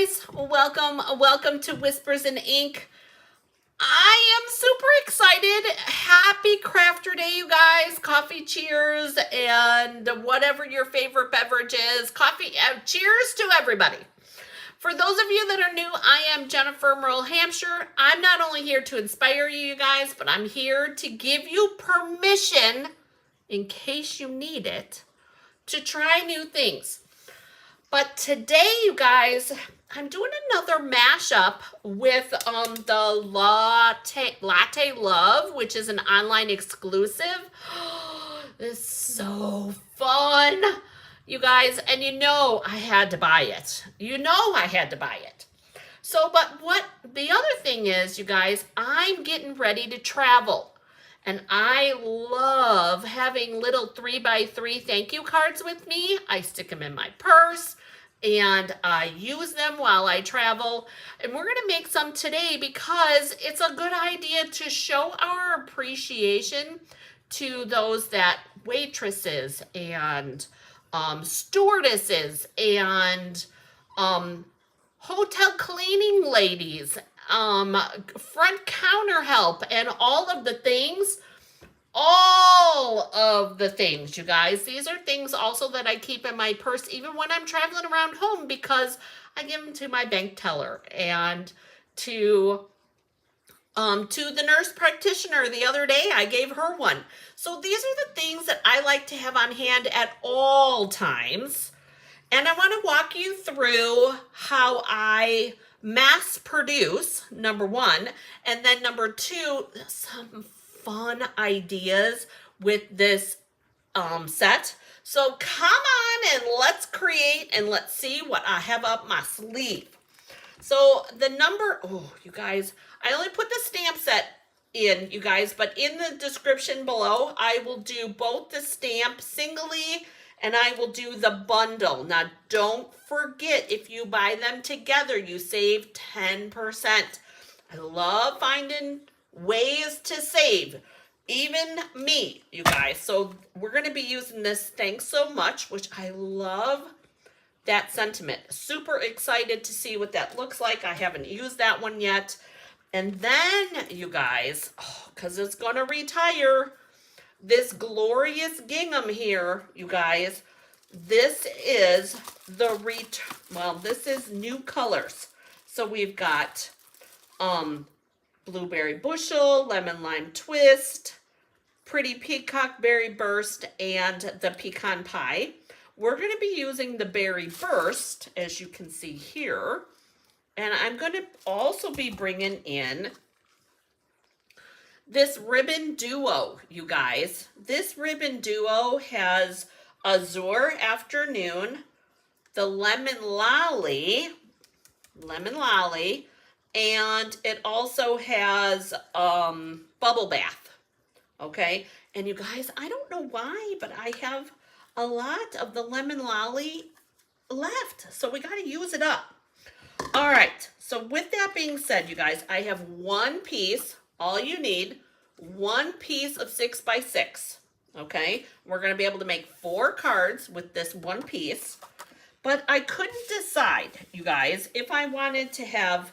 guys, welcome to Whispers in Ink. I am super excited. Happy Crafter Day, you guys. Coffee cheers and whatever your favorite beverage is. Coffee cheers to everybody. For those of you that are new, I am Jennifer Merle Hampshire. I'm not only here to inspire you guys, but I'm here to give you permission, in case you need it, to try new things. But today, you guys, I'm doing another mashup with the Latte Love, which is an online exclusive. It's so fun, you guys. And you know I had to buy it. So, but what the other thing is, you guys, I'm getting ready to travel. And I love having little 3x3 thank you cards with me. I stick them in my purse and I use them while I travel. And we're gonna make some today because it's a good idea to show our appreciation to those that waitresses and stewardesses and hotel cleaning ladies, front counter help, and all of the things, you guys. These are things also that I keep in my purse even when I'm traveling around home, because I give them to my bank teller and to the nurse practitioner. The other day I gave her one. So these are the things that I like to have on hand at all times. And I want to walk you through how I mass produce, number one, and then number two, some fun ideas with this set. So come on and let's create and let's see what I have up my sleeve. So the number, you guys, I only put the stamp set in, you guys, but in the description below, I will do both the stamp singly and I will do the bundle. Now, don't forget, if you buy them together, you save 10%. I love finding ways to save, even me, you guys. So we're going to be using this Thanks So Much, which I love that sentiment. Super excited to see what that looks like. I haven't used that one yet. And then, you guys, because it's going to retire, this glorious gingham here, you guys, this is this is new colors. So we've got blueberry bushel, lemon lime twist, pretty peacock berry burst, and the pecan pie. We're going to be using the berry burst, as you can see here. And I'm going to also be bringing in this ribbon duo, you guys. This ribbon duo has Azure Afternoon, the Lemon Lolly, and it also has Bubble Bath, okay? And you guys, I don't know why, but I have a lot of the Lemon Lolly left, so we got to use it up. All right, so with that being said, you guys, I have one piece. All you need, one piece of 6x6, okay? We're going to be able to make 4 cards with this one piece, but I couldn't decide, you guys, if I wanted to have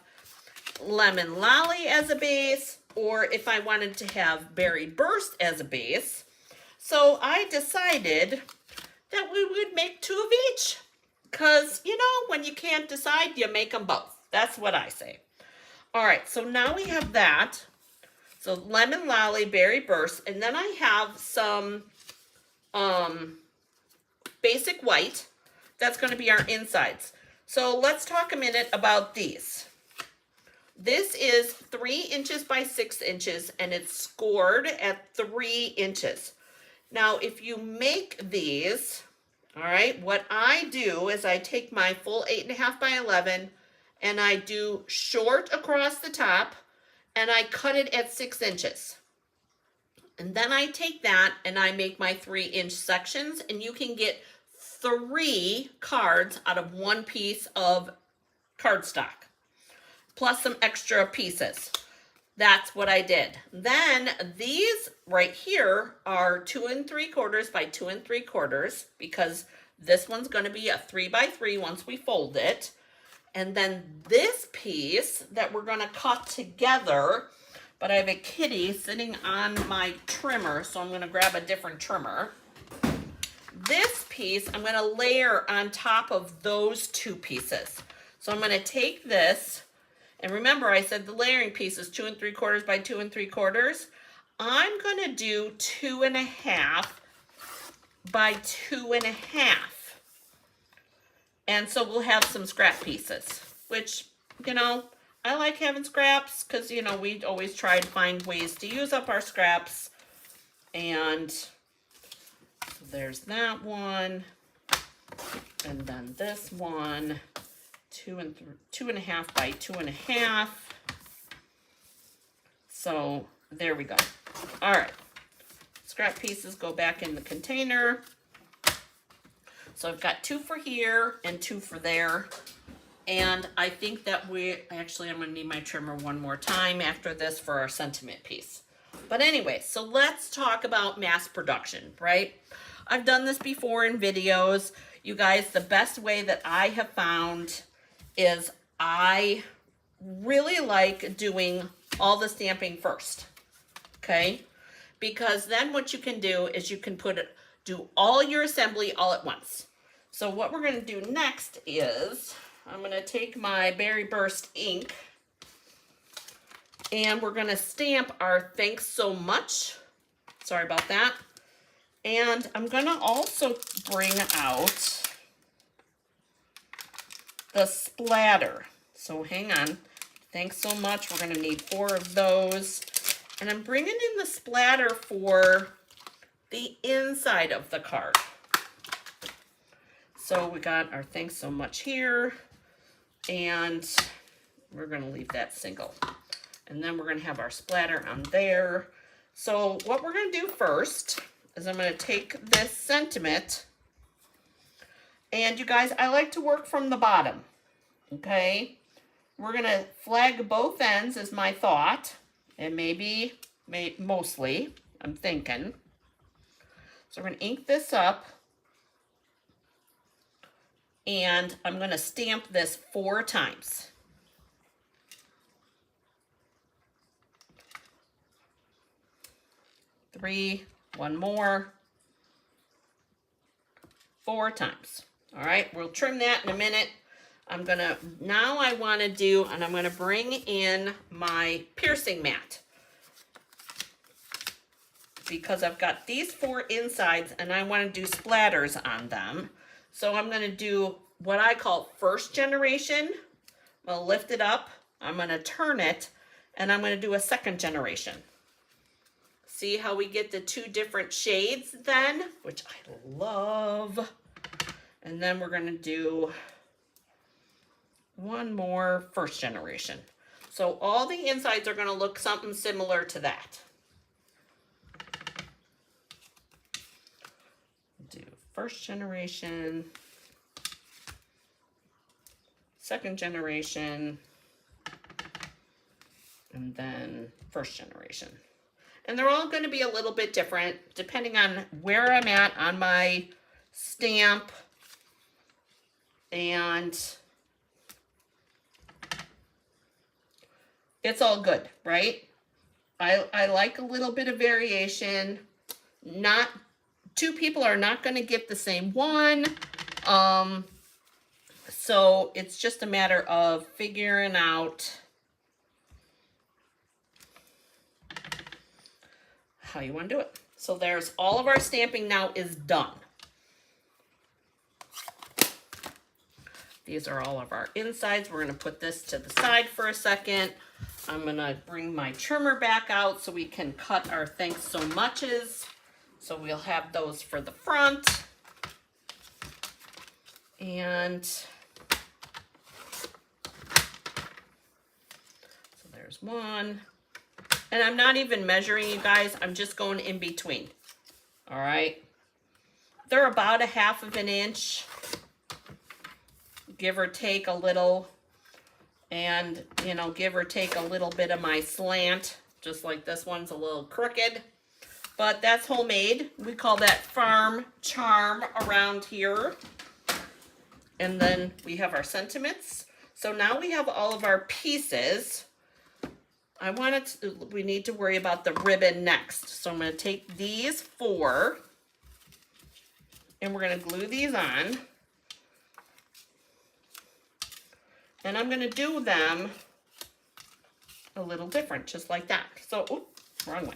Lemon Lolly as a base or if I wanted to have Berry Burst as a base. So I decided that we would make 2 of each, because, you know, when you can't decide, you make them both. That's what I say. All right, so now we have that. So Lemon Lolly, Berry Burst, and then I have some basic white. That's going to be our insides. So let's talk a minute about these. This is 3 inches by 6 inches, and it's scored at 3 inches. Now, if you make these, all right, what I do is I take my full 8.5 by 11, and I do short across the top, and I cut it at 6 inches. And then I take that and I make my 3-inch sections, and you can get 3 cards out of 1 piece of cardstock, plus some extra pieces. That's what I did. Then these right here are 2 3/4 by 2 3/4, because this one's going to be a 3x3 once we fold it. And then this piece that we're gonna cut together, but I have a kitty sitting on my trimmer, so I'm gonna grab a different trimmer. This piece I'm gonna layer on top of those two pieces. So I'm gonna take this, and remember I said the layering piece is 2 3/4 by 2 3/4. I'm gonna do 2.5 by 2.5. And so we'll have some scrap pieces, which, you know, I like having scraps because, you know, we always try to find ways to use up our scraps. And so there's that one. And then this one, 2.5 by 2.5. So there we go. All right. Scrap pieces go back in the container. So I've got 2 for here and 2 for there. And I think that I'm going to need my trimmer one more time after this for our sentiment piece. But anyway, so let's talk about mass production, right? I've done this before in videos. You guys, the best way that I have found is I really like doing all the stamping first, okay? Because then what you can do is you can do all your assembly all at once. So what we're going to do next is I'm going to take my Berry Burst ink and we're going to stamp our thanks so much. Sorry about that. And I'm going to also bring out the splatter. So hang on. Thanks so much. We're going to need 4 of those. And I'm bringing in the splatter for the inside of the card. So we got our thanks so much here. And we're going to leave that single. And then we're going to have our splatter on there. So what we're going to do first is I'm going to take this sentiment. And you guys, I like to work from the bottom. Okay? We're going to flag both ends is my thought. And mostly, I'm thinking. So we're going to ink this up. And I'm going to stamp this 4 times. Three, one more, 4 times. All right, we'll trim that in a minute. Now I want to do, and I'm going to bring in my piercing mat. Because I've got these 4 insides and I want to do splatters on them. So I'm going to do what I call first generation. I'm going to lift it up. I'm going to turn it. And I'm going to do a second generation. See how we get the 2 different shades then? Which I love. And then we're going to do one more first generation. So all the insides are going to look something similar to that. Do first generation, second generation, and then first generation. And they're all going to be a little bit different depending on where I'm at on my stamp. And it's all good, right? I like a little bit of variation. Not 2 people are not going to get the same one. So it's just a matter of figuring out how you want to do it. So there's all of our stamping now is done. These are all of our insides. We're going to put this to the side for a second. I'm going to bring my trimmer back out so we can cut our thanks so muches. So we'll have those for the front. And so there's one. And I'm not even measuring, you guys. I'm just going in between. All right. They're about 1/2 inch. Give or take a little. And, you know, give or take a little bit of my slant. Just like this one's a little crooked. But that's homemade. We call that farm charm around here. And then we have our sentiments. So now we have all of our pieces. We need to worry about the ribbon next. So I'm going to take these 4 and we're going to glue these on. And I'm going to do them a little different, just like that. So, oops, wrong way.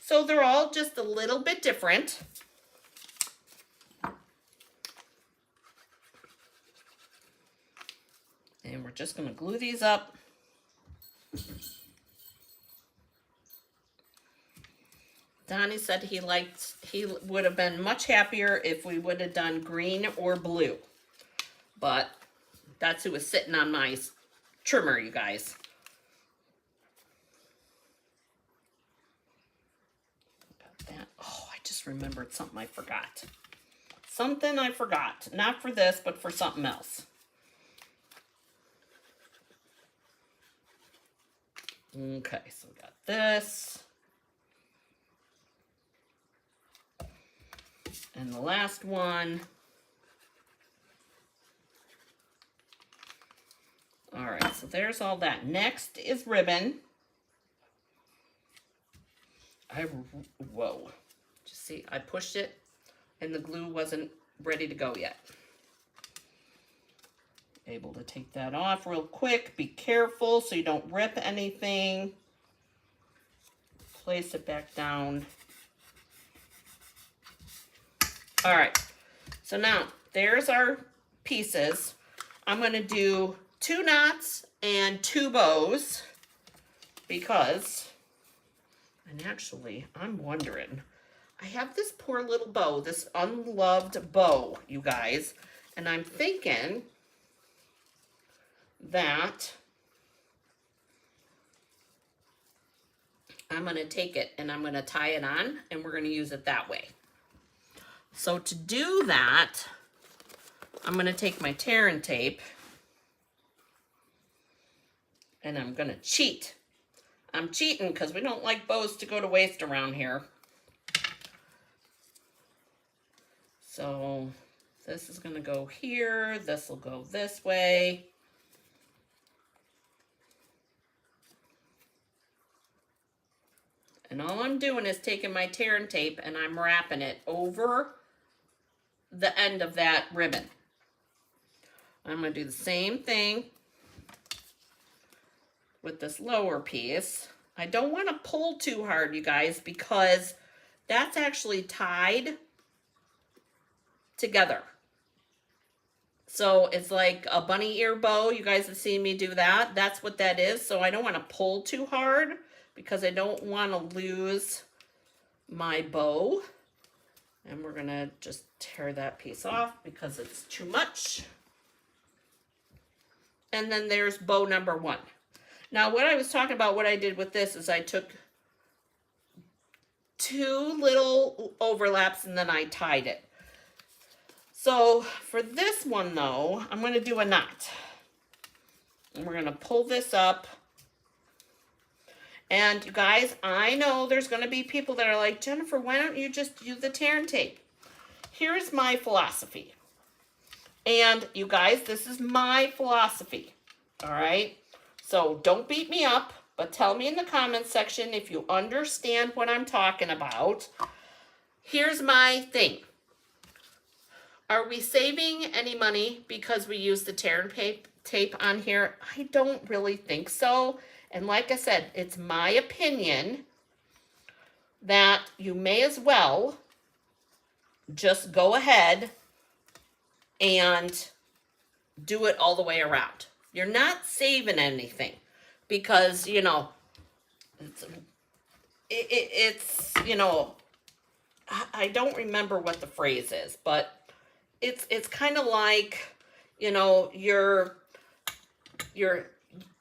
So they're all just a little bit different. And we're just going to glue these up. Donnie said he would have been much happier if we would have done green or blue. But that's who was sitting on my trimmer, you guys. Got that. Oh, I just remembered something I forgot. Something I forgot. Not for this, but for something else. Okay, so we got this. And the last one. All right, so there's all that. Next is ribbon. Whoa. Just see, I pushed it and the glue wasn't ready to go yet. Able to take that off real quick. Be careful so you don't rip anything. Place it back down. All right, so now there's our pieces. I'm going to do 2 knots and 2 bows because, and actually I'm wondering, I have this poor little bow, this unloved bow, you guys, and I'm thinking that I'm going to take it and I'm going to tie it on and we're going to use it that way. So to do that, I'm going to take my tear and tape and I'm going to cheat. I'm cheating because we don't like bows to go to waste around here. So this is going to go here. This will go this way. And all I'm doing is taking my tear and tape and I'm wrapping it over the end of that ribbon. I'm going to do the same thing with this lower piece. I don't want to pull too hard, you guys, because that's actually tied together. So it's like a bunny ear bow. You guys have seen me do that. That's what that is. So I don't want to pull too hard because I don't want to lose my bow. And we're going to just tear that piece off because it's too much. And then there's bow number 1. Now, what I was talking about, what I did with this is I took 2 little overlaps and then I tied it. So for this one, though, I'm going to do a knot. And we're going to pull this up. And you guys, I know there's going to be people that are like, Jennifer, why don't you just do the tear and tape? Here's my philosophy. And you guys, this is my philosophy. All right? So don't beat me up, but tell me in the comments section if you understand what I'm talking about. Here's my thing. Are we saving any money because we use the tear and tape on here? I don't really think so. And like I said, it's my opinion that you may as well just go ahead and do it all the way around. You're not saving anything because, you know, it's you know, I don't remember what the phrase is, but it's kind of like, you know, you're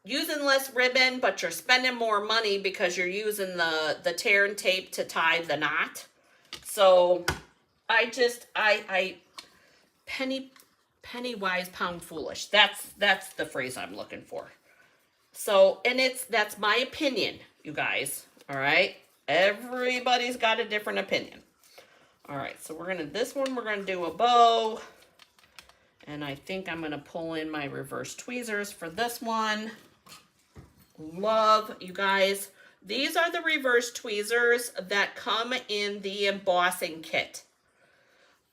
using less ribbon, but you're spending more money because you're using the tear and tape to tie the knot. So I penny wise, pound foolish. That's the phrase I'm looking for. So, and that's my opinion, you guys. All right. Everybody's got a different opinion. All right. So this one, we're going to do a bow. And I think I'm gonna pull in my reverse tweezers for this one. Love, you guys. These are the reverse tweezers that come in the embossing kit.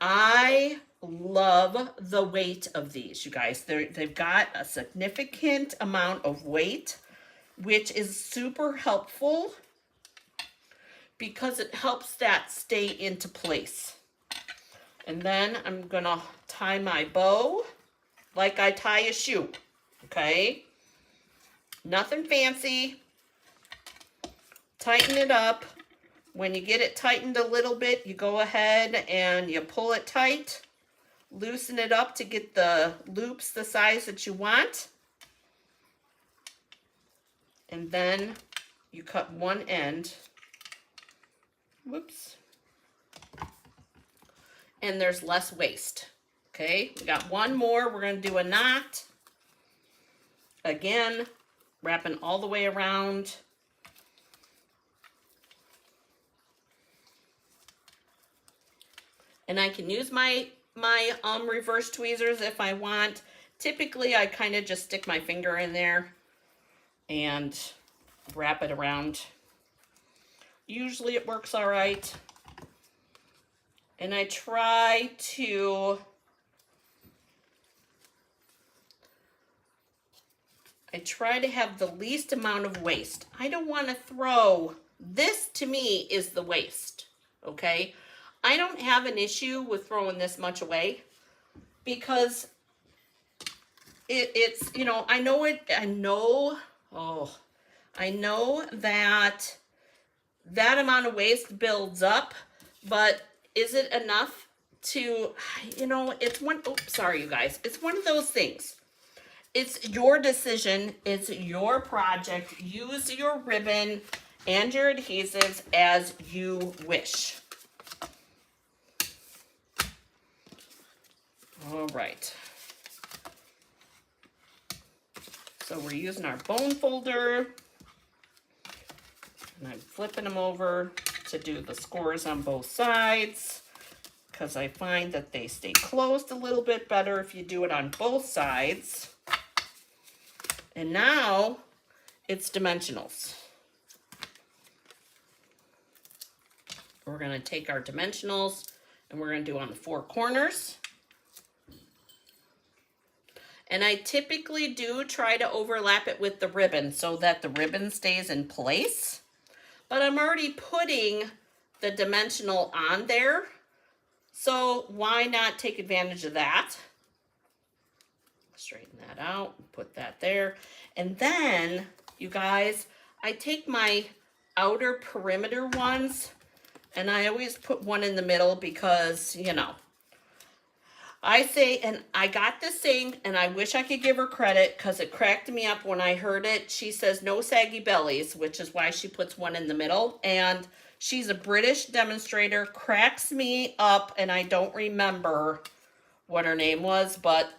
I love the weight of these, you guys. They've got a significant amount of weight, which is super helpful because it helps that stay into place. And then I'm gonna tie my bow like I tie a shoe, okay? Nothing fancy. Tighten it up. When you get it tightened a little bit, you go ahead and you pull it tight. Loosen it up to get the loops the size that you want. And then you cut one end. Whoops. And there's less waste. Okay, we got one more. We're going to do a knot. Again, wrapping all the way around. And I can use my reverse tweezers if I want. Typically, I kind of just stick my finger in there and wrap it around. Usually it works all right. And I try to have the least amount of waste. I don't want to throw, this to me is the waste, okay? I don't have an issue with throwing this much away because it's, you know, I know that that amount of waste builds up, but is it enough to, you know, it's one, oops, sorry, you guys. It's one of those things. It's your decision. It's your project. Use your ribbon and your adhesives as you wish. All right. So we're using our bone folder. And I'm flipping them over to do the scores on both sides because I find that they stay closed a little bit better if you do it on both sides. And now it's dimensionals. We're going to take our dimensionals and we're going to do on the four corners. And I typically do try to overlap it with the ribbon so that the ribbon stays in place. But I'm already putting the dimensional on there. So why not take advantage of that? Straighten that out, put that there. And then, you guys, I take my outer perimeter ones and I always put one in the middle because, you know, I say, and I got this saying, and I wish I could give her credit because it cracked me up when I heard it. She says no saggy bellies, which is why she puts one in the middle. And she's a British demonstrator, cracks me up, and I don't remember what her name was, but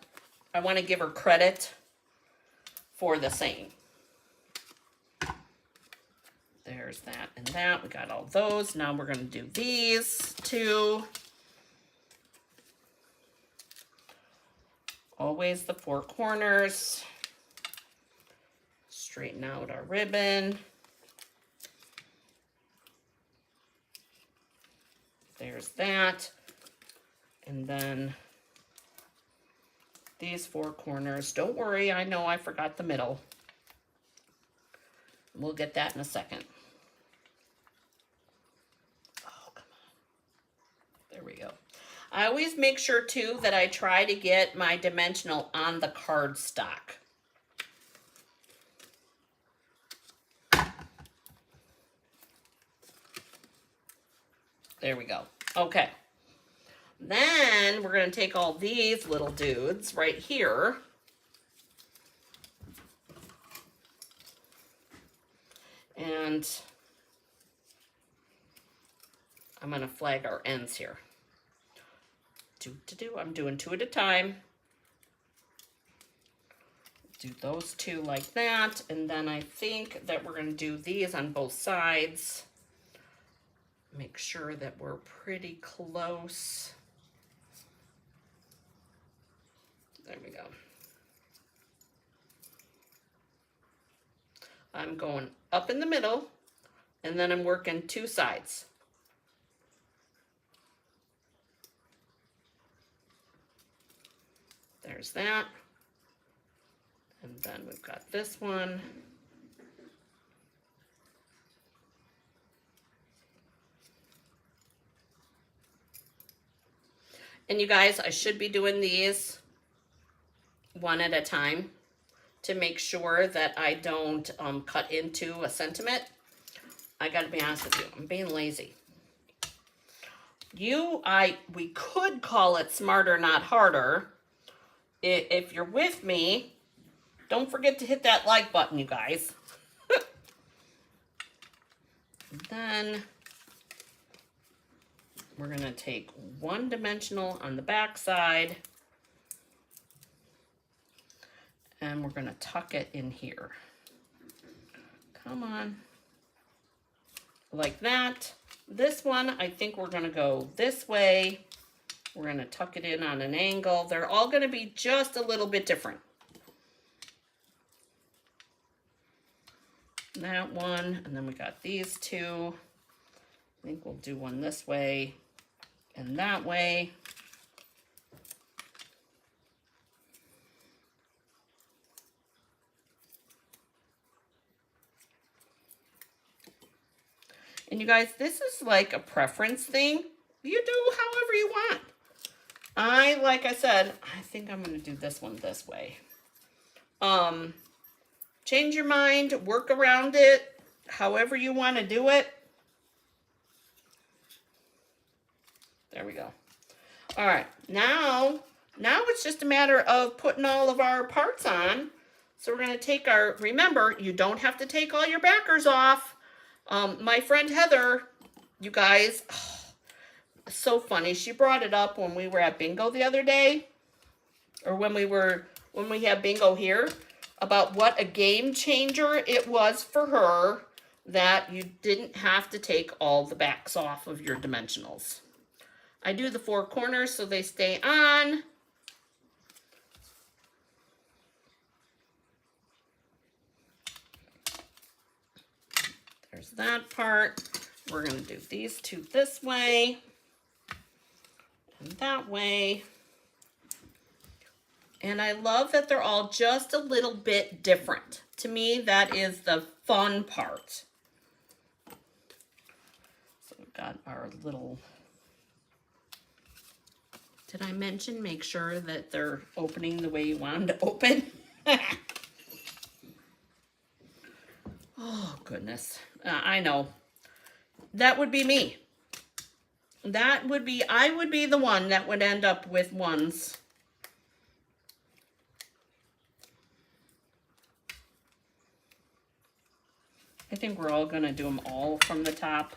I want to give her credit for the saying. There's that and that. We got all those. Now we're going to do these two. Always the four corners. Straighten out our ribbon. There's that. And then these four corners. Don't worry, I know I forgot the middle. We'll get that in a second. Oh, come on. There we go. I always make sure, too, that I try to get my dimensional on the cardstock. There we go. Okay. Then we're going to take all these little dudes right here. And I'm going to flag our ends here. I'm doing two at a time. Do those two like that. And then I think that we're going to do these on both sides. Make sure that we're pretty close. There we go. I'm going up in the middle, and then I'm working two sides. There's that. And then we've got this one. And you guys, I should be doing these one at a time to make sure that I don't cut into a sentiment. I gotta be honest with you, I'm being lazy. We could call it smarter, not harder. If you're with me, don't forget to hit that like button, you guys. Then we're gonna take one dimensional on the back side, and we're gonna tuck it in here. Come on. Like that. This one, I think we're gonna go this way. We're gonna tuck it in on an angle. They're all gonna be just a little bit different. That one, and then we got these two. I think we'll do one this way and that way. And you guys, this is like a preference thing. You do however you want. Like I said, I think I'm going to do this one this way. Change your mind, work around it, however you want to do it. There we go. All right, now it's just a matter of putting all of our parts on. So we're going to take our, remember, you don't have to take all your backers off. My friend Heather, you guys, so funny. She brought it up when we were at bingo the other day, or when we had bingo here, about what a game changer it was for her that you didn't have to take all the backs off of your dimensionals. I do the four corners so they stay on. There's that part. We're going to do these two this way and that way. And I love that they're all just a little bit different. To me, that is the fun part. So we've got our little... Did I mention make sure that they're opening the way you want them to open? Oh, goodness. I know. That would be me. I would be the one that would end up with ones. I think we're all going to do them all from the top.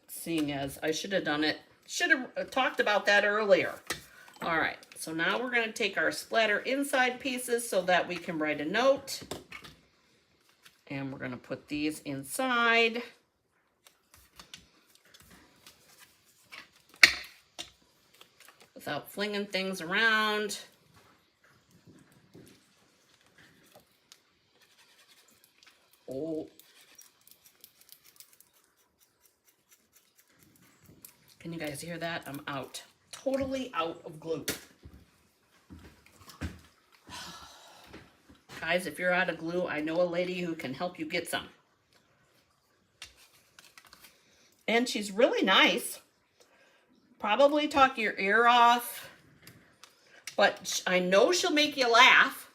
Seeing as I should have done it, should have talked about that earlier. All right, so now we're going to take our splatter inside pieces so that we can write a note. And we're going to put these inside. Without flinging things around. Oh. Can you guys hear that? I'm out. Totally out of glue. Guys, if you're out of glue, I know a lady who can help you get some. And she's really nice. Probably talk your ear off. But I know she'll make you laugh.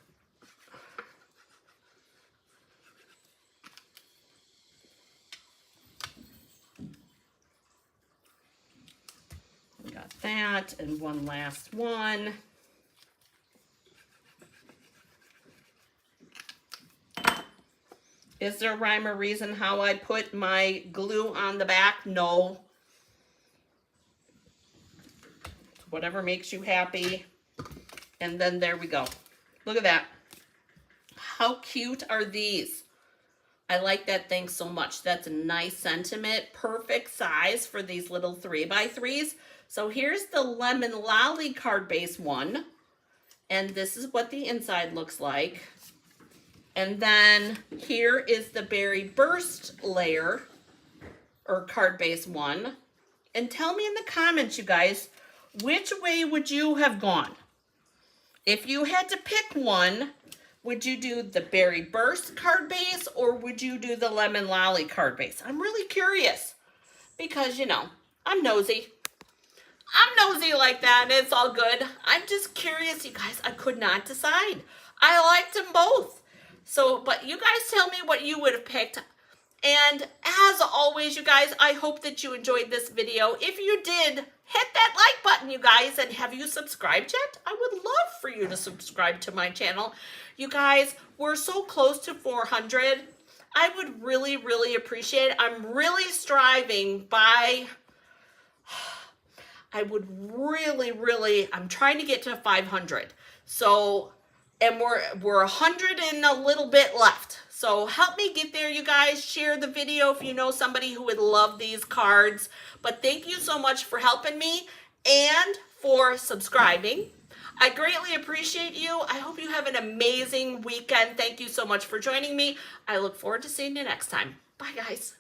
Got that, and one last one. Is there a rhyme or reason how I put my glue on the back? No. Whatever makes you happy. And then there we go. Look at that. How cute are these? I like that. Thanks so much. That's a nice sentiment. Perfect size for these little 3x3s. So here's the Lemon Lolly card base one. And this is what the inside looks like. And then here is the Berry Burst layer, or card base one. And tell me in the comments, you guys, which way would you have gone? If you had to pick one, would you do the Berry Burst card base or would you do the Lemon Lolly card base? I'm really curious because, you know, I'm nosy. I'm nosy like that, and it's all good. I'm just curious, you guys. I could not decide. I liked them both. So, but you guys tell me what you would have picked. And as always, you guys, I hope that you enjoyed this video. If you did, hit that like button, you guys. And have you subscribed yet? I would love for you to subscribe to my channel. You guys, we're so close to 400. I would really, really appreciate it. I'm really striving by... I would really, I'm trying to get to 500. So, and we're 100 and a little bit left. So help me get there, you guys. Share the video if you know somebody who would love these cards. But thank you so much for helping me and for subscribing. I greatly appreciate you. I hope you have an amazing weekend. Thank you so much for joining me. I look forward to seeing you next time. Bye, guys.